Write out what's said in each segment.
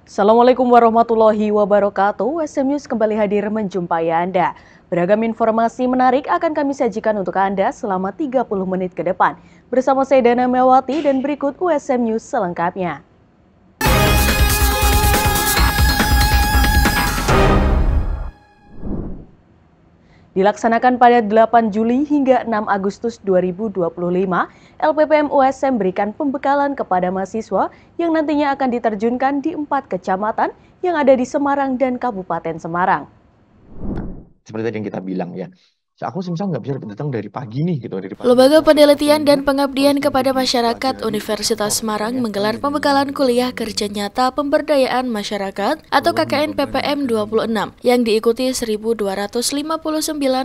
Assalamualaikum warahmatullahi wabarakatuh. USM News kembali hadir menjumpai Anda. Beragam informasi menarik akan kami sajikan untuk Anda selama 30 menit ke depan. Bersama saya Dana Mewati dan berikut USM News selengkapnya. Dilaksanakan pada 8 Juli hingga 6 Agustus 2025, LPPM USM berikan pembekalan kepada mahasiswa yang nantinya akan diterjunkan di 4 kecamatan yang ada di Semarang dan Kabupaten Semarang. Seperti tadi yang kita bilang ya, aku semisal nggak bisa datang dari pagi nih gitu. Lembaga Penelitian dan Pengabdian kepada Masyarakat Universitas Semarang menggelar pembekalan kuliah kerja nyata pemberdayaan masyarakat atau KKN PPM 26 yang diikuti 1.259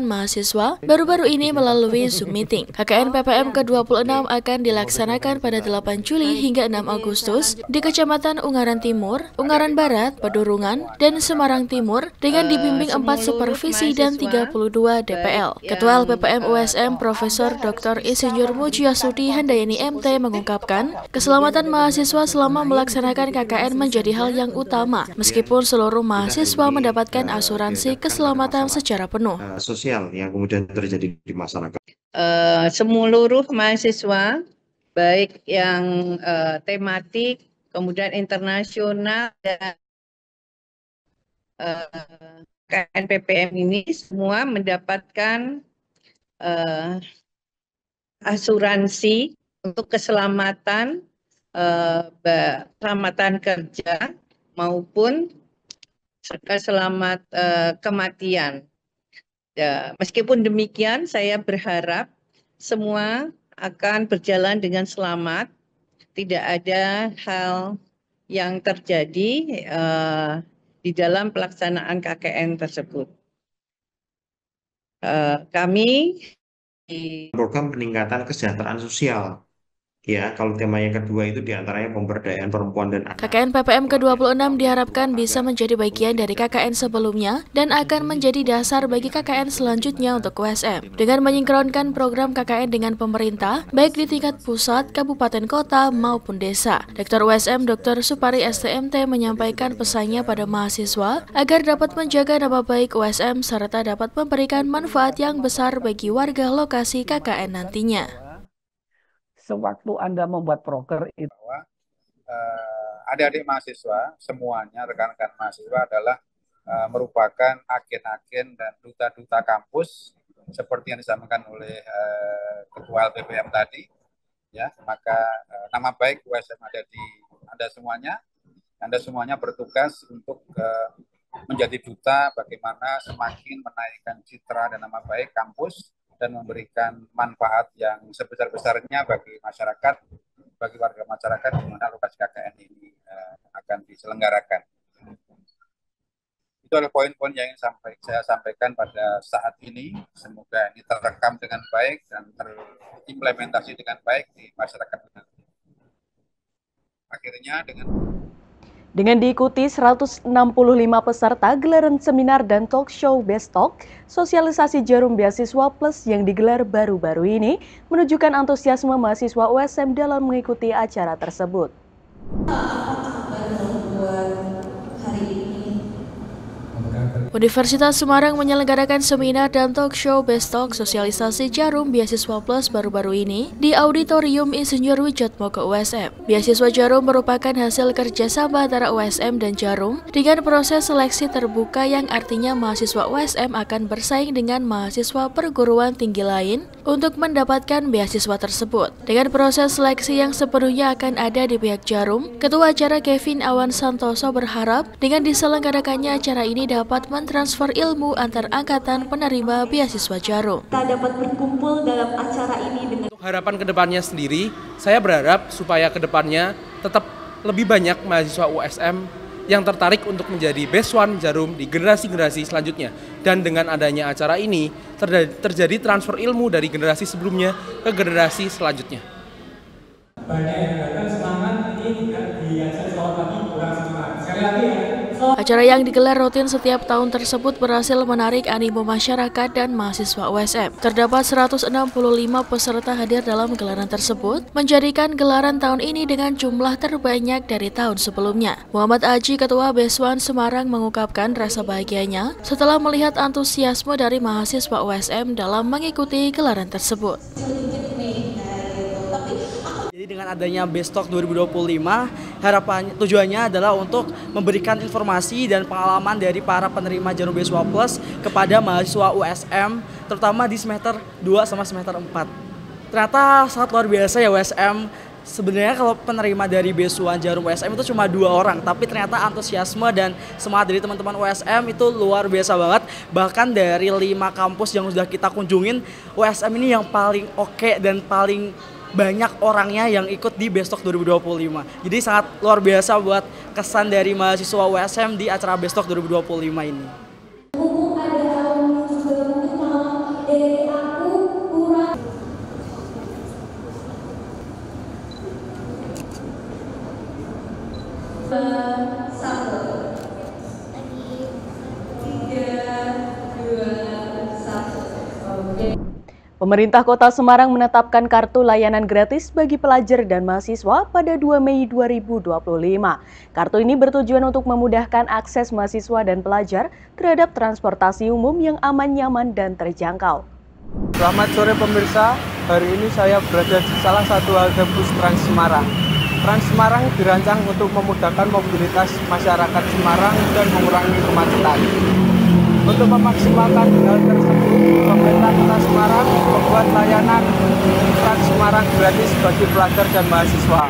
mahasiswa baru-baru ini melalui Zoom Meeting. KKN PPM ke-26 akan dilaksanakan pada 8 Juli hingga 6 Agustus di Kecamatan Ungaran Timur, Ungaran Barat, Pedurungan, dan Semarang Timur dengan dibimbing 4 supervisi dan 32 DPL. Ketua LPPM USM Profesor Dr. Insinyur Mujiasudi Handayani MT mengungkapkan, keselamatan mahasiswa selama melaksanakan KKN menjadi hal yang utama, meskipun seluruh mahasiswa mendapatkan asuransi keselamatan secara penuh. Sosial yang kemudian terjadi di masyarakat. Seluruh mahasiswa, baik yang tematik, kemudian internasional, dan KKN PPM ini semua mendapatkan asuransi untuk keselamatan kerja maupun selamat kematian. Ya, meskipun demikian, saya berharap semua akan berjalan dengan selamat, tidak ada hal yang terjadi di dalam pelaksanaan KKN tersebut. Kami di program peningkatan kesejahteraan sosial. Ya, kalau tema yang kedua itu diantaranya pemberdayaan perempuan dan anak. KKN PPM ke-26 diharapkan bisa menjadi bagian dari KKN sebelumnya dan akan menjadi dasar bagi KKN selanjutnya untuk USM. Dengan menyinkronkan program KKN dengan pemerintah, baik di tingkat pusat, kabupaten kota, maupun desa. Rektor USM Dr. Supari STMT menyampaikan pesannya pada mahasiswa agar dapat menjaga nama baik USM serta dapat memberikan manfaat yang besar bagi warga lokasi KKN nantinya. Sewaktu Anda membuat proker itu, adik-adik mahasiswa semuanya, rekan-rekan mahasiswa adalah merupakan agen-agen dan duta-duta kampus seperti yang disampaikan oleh Ketua LPPM tadi. Ya, maka nama baik USM ada di Anda semuanya. Anda semuanya bertugas untuk menjadi duta bagaimana semakin menaikkan citra dan nama baik kampus dan memberikan manfaat yang sebesar-besarnya bagi masyarakat, bagi warga masyarakat di mana lokasi KKN ini akan diselenggarakan. Itu adalah poin-poin yang saya sampaikan pada saat ini. Semoga ini terekam dengan baik dan terimplementasi dengan baik di masyarakat. Akhirnya Dengan diikuti 165 peserta gelaran seminar dan talk show Best Talk, sosialisasi Jarum Beasiswa Plus yang digelar baru-baru ini menunjukkan antusiasme mahasiswa USM dalam mengikuti acara tersebut. Universitas Semarang menyelenggarakan seminar dan talk show Best Talk sosialisasi Jarum Beasiswa Plus baru-baru ini di Auditorium Insinyur Wijatmoko USM. Beasiswa Jarum merupakan hasil kerjasama antara USM dan Jarum dengan proses seleksi terbuka yang artinya mahasiswa USM akan bersaing dengan mahasiswa perguruan tinggi lain untuk mendapatkan beasiswa tersebut. Dengan proses seleksi yang sepenuhnya akan ada di pihak Jarum, Ketua acara Kevin Awan Santoso berharap dengan diselenggarakannya acara ini dapat transfer ilmu antar angkatan penerima beasiswa Jarum. Kita dapat berkumpul dalam acara ini dengan harapan kedepannya sendiri, saya berharap supaya kedepannya tetap lebih banyak mahasiswa USM yang tertarik untuk menjadi Best One Jarum di generasi-generasi selanjutnya. Dan dengan adanya acara ini, terjadi transfer ilmu dari generasi sebelumnya ke generasi selanjutnya. Banyak yang datang semangat, ini tidak diajak soal lagi kurang semangat. Sekali lagi ya, Acara yang digelar rutin setiap tahun tersebut berhasil menarik animo masyarakat dan mahasiswa USM. Terdapat 165 peserta hadir dalam gelaran tersebut, menjadikan gelaran tahun ini dengan jumlah terbanyak dari tahun sebelumnya. Muhammad Aji, Ketua Beswan Semarang, mengungkapkan rasa bahagianya setelah melihat antusiasme dari mahasiswa USM dalam mengikuti gelaran tersebut. Jadi dengan adanya Bestok 2025, tujuannya adalah untuk memberikan informasi dan pengalaman dari para penerima Jarum Beasiswa Plus kepada mahasiswa USM, terutama di semester 2 sama semester 4. Ternyata sangat luar biasa ya USM. Sebenarnya kalau penerima dari beasiswa Jarum USM itu cuma 2 orang, tapi ternyata antusiasme dan semangat dari teman-teman USM itu luar biasa banget. Bahkan dari 5 kampus yang sudah kita kunjungin, USM ini yang paling oke dan paling banyak orangnya yang ikut di Bestok 2025. Jadi sangat luar biasa buat kesan dari mahasiswa USM di acara Bestok 2025 ini. Pemerintah Kota Semarang menetapkan kartu layanan gratis bagi pelajar dan mahasiswa pada 2 Mei 2025. Kartu ini bertujuan untuk memudahkan akses mahasiswa dan pelajar terhadap transportasi umum yang aman, nyaman, dan terjangkau. Selamat sore pemirsa, hari ini saya berada di salah satu halte bus Trans Semarang. Trans Semarang dirancang untuk memudahkan mobilitas masyarakat Semarang dan mengurangi kemacetan. Untuk memaksimalkan hal tersebut, pemerintah Kota Semarang membuat layanan Trans Semarang gratis bagi pelajar dan mahasiswa.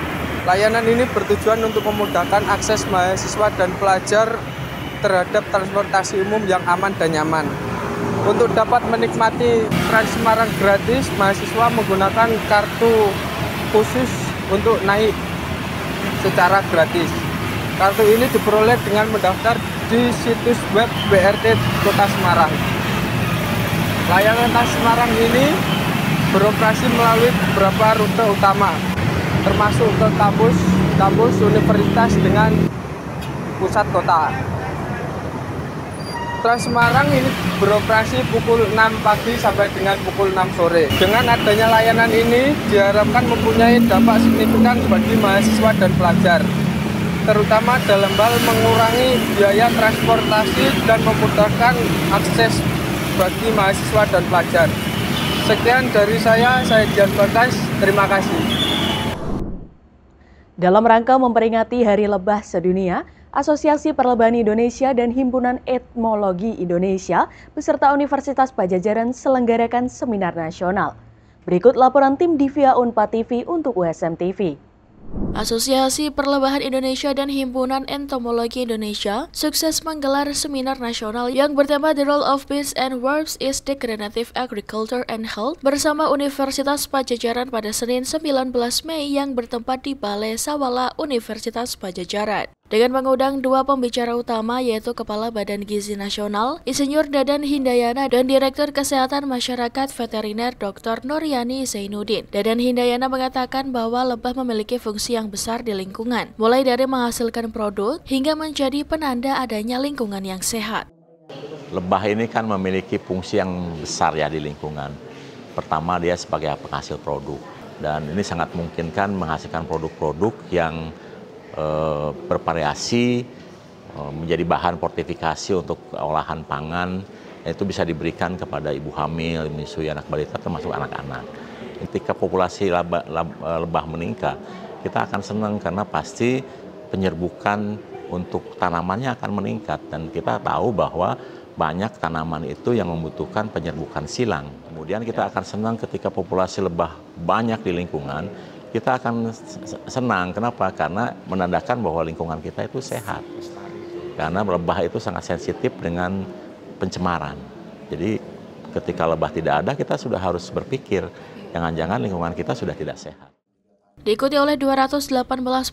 Layanan ini bertujuan untuk memudahkan akses mahasiswa dan pelajar terhadap transportasi umum yang aman dan nyaman. Untuk dapat menikmati Trans Semarang gratis, mahasiswa menggunakan kartu khusus untuk naik secara gratis. Kartu ini diperoleh dengan mendaftar di situs web BRT Kota Semarang. Layanan Trans Semarang ini beroperasi melalui beberapa rute utama, termasuk ke kampus universitas dengan pusat kota. Trans Semarang ini beroperasi pukul 6 pagi sampai dengan pukul 6 sore. Dengan adanya layanan ini diharapkan mempunyai dampak signifikan bagi mahasiswa dan pelajar, terutama dalam hal mengurangi biaya transportasi dan memudahkan akses bagi mahasiswa dan pelajar. Sekian dari saya Dian Bagas, terima kasih. Dalam rangka memperingati Hari Lebah Sedunia, Asosiasi Perlebahan Indonesia dan Himpunan Etmologi Indonesia beserta Universitas Padjadjaran selenggarakan seminar nasional. Berikut laporan tim Divia Unpad TV untuk USM TV. Asosiasi Perlebahan Indonesia dan Himpunan Entomologi Indonesia sukses menggelar seminar nasional yang bertema The Role of Beasts and Wasps is Degenerative Agriculture and Health bersama Universitas Padjadjaran pada Senin 19 Mei yang bertempat di Balai Sawala Universitas Padjadjaran. Dengan mengundang 2 pembicara utama yaitu Kepala Badan Gizi Nasional, Insinyur Dadan Hindayana dan Direktur Kesehatan Masyarakat Veteriner Dr. Noryani Zainuddin. Dadan Hindayana mengatakan bahwa lebah memiliki fungsi yang besar di lingkungan, mulai dari menghasilkan produk hingga menjadi penanda adanya lingkungan yang sehat. Lebah ini kan memiliki fungsi yang besar ya di lingkungan. Pertama, dia sebagai penghasil produk, dan ini sangat memungkinkan menghasilkan produk-produk yang bervariasi, menjadi bahan fortifikasi untuk olahan pangan, itu bisa diberikan kepada ibu hamil, menyusui anak balita termasuk anak-anak. Ketika populasi lebah meningkat, kita akan senang karena pasti penyerbukan untuk tanamannya akan meningkat, dan kita tahu bahwa banyak tanaman itu yang membutuhkan penyerbukan silang. Kemudian kita akan senang ketika populasi lebah banyak di lingkungan, kita akan senang. Kenapa? Karena menandakan bahwa lingkungan kita itu sehat. Karena lebah itu sangat sensitif dengan pencemaran. Jadi ketika lebah tidak ada, kita sudah harus berpikir, jangan-jangan lingkungan kita sudah tidak sehat. Diikuti oleh 218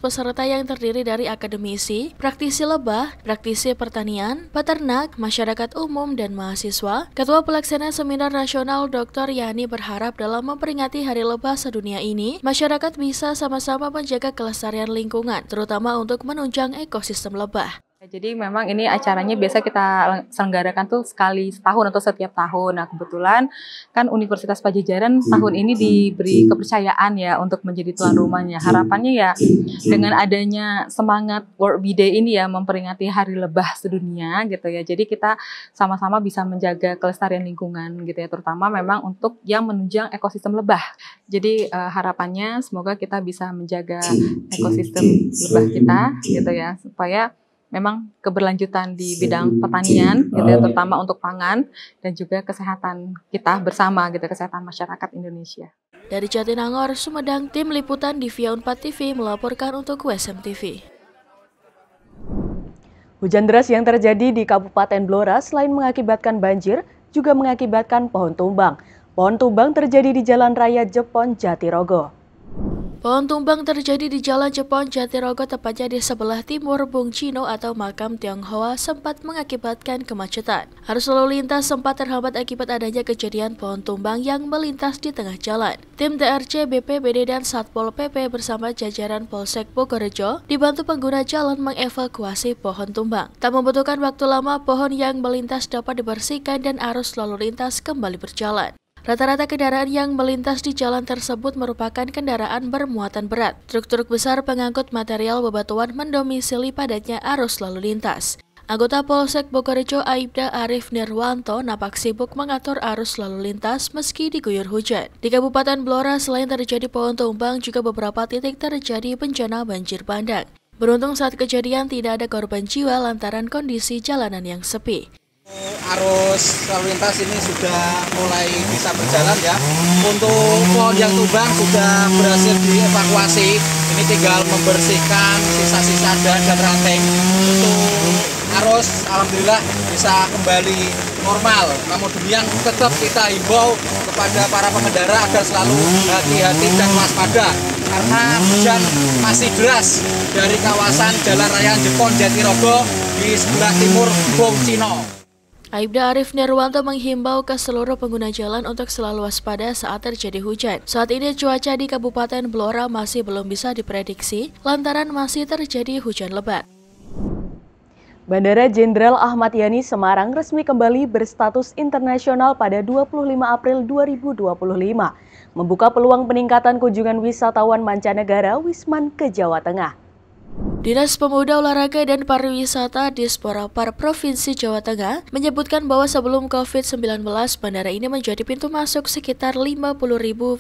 peserta yang terdiri dari akademisi, praktisi lebah, praktisi pertanian, peternak, masyarakat umum, dan mahasiswa. Ketua Pelaksana Seminar Nasional Dr. Yani berharap dalam memperingati Hari Lebah Sedunia ini, masyarakat bisa sama-sama menjaga kelestarian lingkungan, terutama untuk menunjang ekosistem lebah. Jadi memang ini acaranya biasa kita selenggarakan tuh sekali setahun atau setiap tahun. Nah kebetulan kan Universitas Padjadjaran tahun ini diberi kepercayaan ya untuk menjadi tuan rumahnya. Harapannya ya dengan adanya semangat World Bee Day ini ya memperingati Hari Lebah Sedunia gitu ya. Jadi kita sama-sama bisa menjaga kelestarian lingkungan gitu ya. Terutama memang untuk yang menunjang ekosistem lebah. Jadi harapannya semoga kita bisa menjaga ekosistem lebah kita gitu ya. Supaya memang keberlanjutan di bidang pertanian gitu ya, terutama untuk pangan dan juga kesehatan kita bersama gitu, kesehatan masyarakat Indonesia. Dari Jatinangor, Sumedang, tim liputan Divia Unpad TV melaporkan untuk USM TV. Hujan deras yang terjadi di Kabupaten Blora selain mengakibatkan banjir, juga mengakibatkan pohon tumbang. Pohon tumbang terjadi di Jalan Raya Jepon, Jatirogo. Pohon tumbang terjadi di Jalan Jepon Jatirogo, tepatnya di sebelah timur Bung Cino atau makam Tionghoa, sempat mengakibatkan kemacetan. Arus lalu lintas sempat terhambat akibat adanya kejadian pohon tumbang yang melintas di tengah jalan. Tim TRC, BPBD, dan Satpol PP bersama jajaran Polsek Bogorejo dibantu pengguna jalan mengevakuasi pohon tumbang. Tak membutuhkan waktu lama, pohon yang melintas dapat dibersihkan dan arus lalu lintas kembali berjalan. Rata-rata kendaraan yang melintas di jalan tersebut merupakan kendaraan bermuatan berat. Truk-truk besar pengangkut material bebatuan mendomisili padatnya arus lalu lintas. Anggota Polsek Bogorejo Aibda Arif Nirwanto nampak sibuk mengatur arus lalu lintas meski diguyur hujan. Di Kabupaten Blora selain terjadi pohon tumbang, juga beberapa titik terjadi bencana banjir bandang. Beruntung saat kejadian tidak ada korban jiwa lantaran kondisi jalanan yang sepi. Arus lalu lintas ini sudah mulai bisa berjalan ya. Untuk pohon yang tumbang sudah berhasil dievakuasi. Ini tinggal membersihkan sisa-sisa dahan dan ranting. Untuk arus alhamdulillah bisa kembali normal. Namun demikian tetap kita himbau kepada para pengendara agar selalu hati-hati dan waspada karena hujan masih deras dari kawasan Jalan Raya Jepon Jatirogo di sebelah timur Bung Cino. Aibda Arif Nirwanto menghimbau ke seluruh pengguna jalan untuk selalu waspada saat terjadi hujan. Saat ini cuaca di Kabupaten Blora masih belum bisa diprediksi lantaran masih terjadi hujan lebat. Bandara Jenderal Ahmad Yani Semarang resmi kembali berstatus internasional pada 25 April 2025, membuka peluang peningkatan kunjungan wisatawan mancanegara Wisman ke Jawa Tengah. Dinas Pemuda, Olahraga, dan Pariwisata Disporapar Provinsi Jawa Tengah menyebutkan bahwa sebelum COVID-19, bandara ini menjadi pintu masuk sekitar 50.000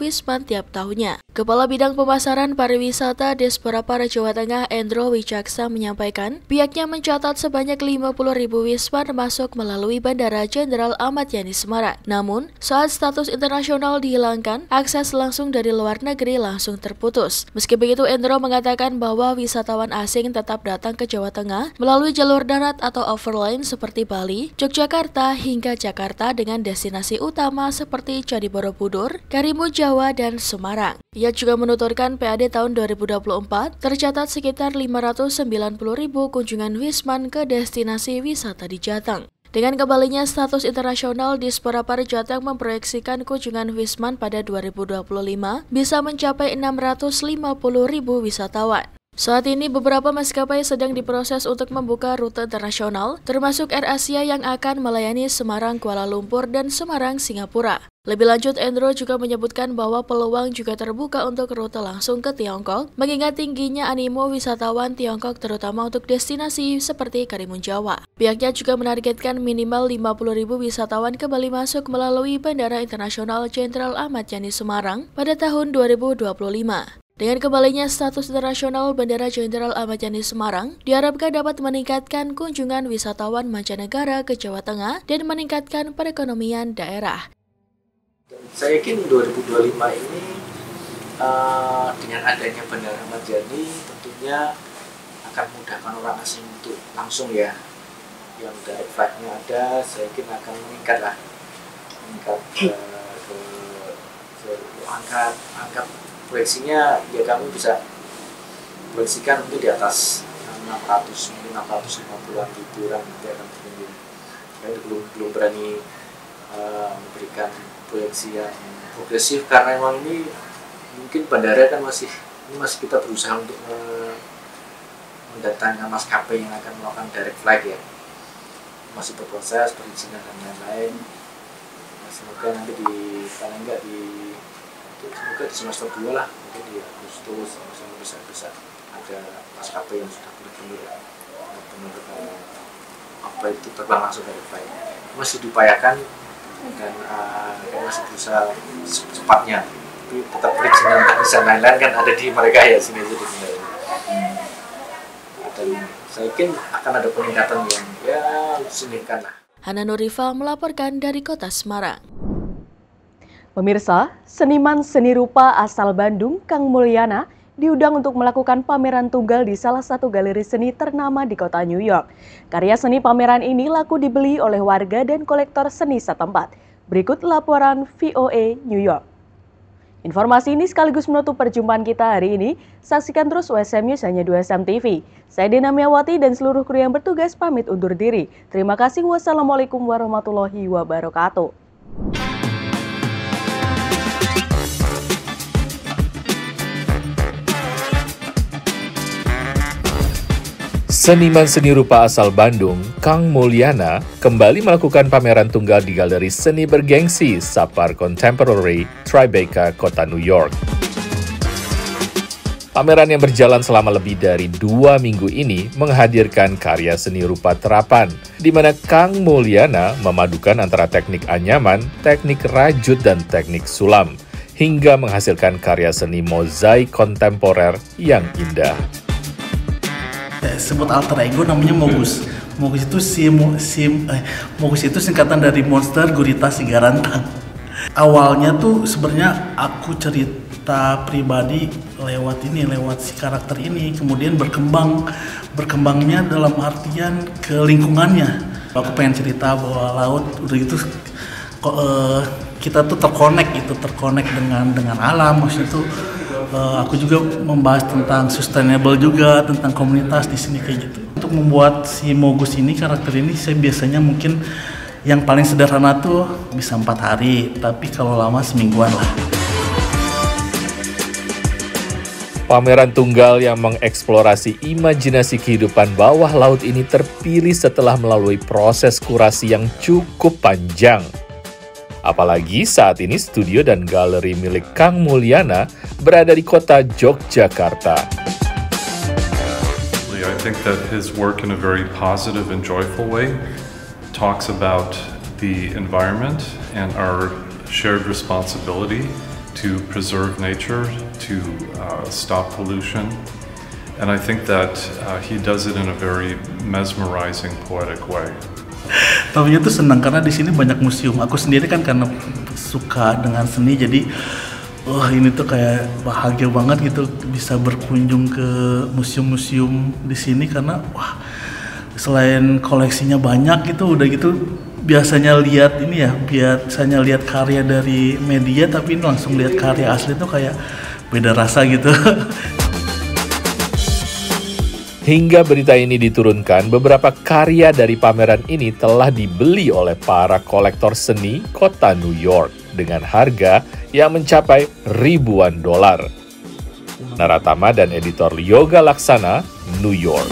wisman tiap tahunnya. Kepala Bidang Pemasaran Pariwisata Disporapar Jawa Tengah, Endro Wicaksa, menyampaikan pihaknya mencatat sebanyak 50.000 wisman masuk melalui Bandara Jenderal Ahmad Yani Semarang. Namun, saat status internasional dihilangkan, akses langsung dari luar negeri langsung terputus. Meski begitu, Endro mengatakan bahwa wisatawan asing tetap datang ke Jawa Tengah melalui jalur darat atau overland seperti Bali, Yogyakarta, hingga Jakarta dengan destinasi utama seperti Candi Borobudur, Karimun Jawa, dan Semarang. Ia juga menuturkan PAD tahun 2024 tercatat sekitar 590.000 kunjungan wisman ke destinasi wisata di Jateng. Dengan kembalinya status internasional, Disporapar Jateng memproyeksikan kunjungan wisman pada 2025 bisa mencapai 650.000 wisatawan. Saat ini beberapa maskapai sedang diproses untuk membuka rute internasional, termasuk AirAsia yang akan melayani Semarang, Kuala Lumpur, dan Semarang, Singapura. Lebih lanjut, Endro juga menyebutkan bahwa peluang juga terbuka untuk rute langsung ke Tiongkok, mengingat tingginya animo wisatawan Tiongkok terutama untuk destinasi seperti Karimun Jawa. Pihaknya juga menargetkan minimal 50.000 wisatawan kembali masuk melalui Bandara Internasional Jenderal Ahmad Yani Semarang pada tahun 2025. Dengan kembalinya status internasional Bandara Jenderal Ahmad Yani Semarang, diharapkan dapat meningkatkan kunjungan wisatawan mancanegara ke Jawa Tengah dan meningkatkan perekonomian daerah. Saya yakin 2025 ini dengan adanya Bandara Ahmad Yani tentunya akan memudahkan orang asing untuk langsung ya, yang direct flight-nya ada, saya yakin akan meningkat lah, angka proyeksinya ya kami bisa proyeksikan untuk di atas 600, mungkin 650-an ribu orang nanti akan berkunjung. Kami belum berani memberikan proyeksi yang progresif karena memang ini mungkin bandara kan masih kita berusaha untuk mendatangkan maskapai yang akan melakukan direct flight ya, masih berproses perizinan dan lain-lain. Semoga nanti paling enggak semoga di semester 2 lah, mungkin di Agustus bisa ada maskapai yang sudah benar-benar apa itu terbang langsung dari flight. Masih diupayakan dan masih berusaha secepatnya. Tapi tetap perizinan teknis dan lain-lain kan ada di mereka ya, sini aja di dan saya yakin akan ada peningkatan yang ya signifikan lah. Hana Nurifa melaporkan dari Kota Semarang. Pemirsa, seniman seni rupa asal Bandung, Kang Mulyana, diundang untuk melakukan pameran tunggal di salah satu galeri seni ternama di kota New York. Karya seni pameran ini laku dibeli oleh warga dan kolektor seni setempat. Berikut laporan VOA New York. Informasi ini sekaligus menutup perjumpaan kita hari ini. Saksikan terus USM News hanya 2SM TV. Saya Dina Miawati dan seluruh kru yang bertugas pamit undur diri. Terima kasih. Wassalamualaikum warahmatullahi wabarakatuh. Seniman seni rupa asal Bandung, Kang Mulyana, kembali melakukan pameran tunggal di galeri seni bergengsi Sapar Contemporary, Tribeca, kota New York. Pameran yang berjalan selama lebih dari 2 minggu ini menghadirkan karya seni rupa terapan, di mana Kang Mulyana memadukan antara teknik anyaman, teknik rajut, dan teknik sulam, hingga menghasilkan karya seni mozaik kontemporer yang indah. Sebut alter ego namanya Mogus. Mogus itu Mogus itu singkatan dari Monster Gurita Sigarantang. Awalnya tuh sebenarnya aku cerita pribadi lewat si karakter ini, kemudian berkembangnya dalam artian ke lingkungannya. Aku pengen cerita bahwa laut udah gitu kita tuh terkonek dengan alam, maksudnya tuh aku juga membahas tentang sustainable juga, tentang komunitas di sini kayak gitu. Untuk membuat si Mogus ini, karakter ini, saya biasanya mungkin yang paling sederhana tuh bisa 4 hari, tapi kalau lama semingguan lah. Pameran tunggal yang mengeksplorasi imajinasi kehidupan bawah laut ini terpilih setelah melalui proses kurasi yang cukup panjang. Apalagi saat ini studio dan galeri milik Kang Mulyana berada di kota Yogyakarta. I think that his work in a very positive and joyful way talks about the environment and our shared responsibility to preserve nature, to stop pollution. And I think that he does it in a very mesmerizing, poetic way. Tahunya tuh senang karena di sini banyak museum. Aku sendiri kan karena suka dengan seni, jadi ini tuh kayak bahagia banget gitu bisa berkunjung ke museum-museum di sini karena selain koleksinya banyak gitu, udah gitu biasanya lihat karya dari media, tapi ini langsung lihat karya asli tuh kayak beda rasa gitu. Hingga berita ini diturunkan, beberapa karya dari pameran ini telah dibeli oleh para kolektor seni kota New York dengan harga yang mencapai ribuan dolar. Naratama dan editor Yoga Laksana, New York.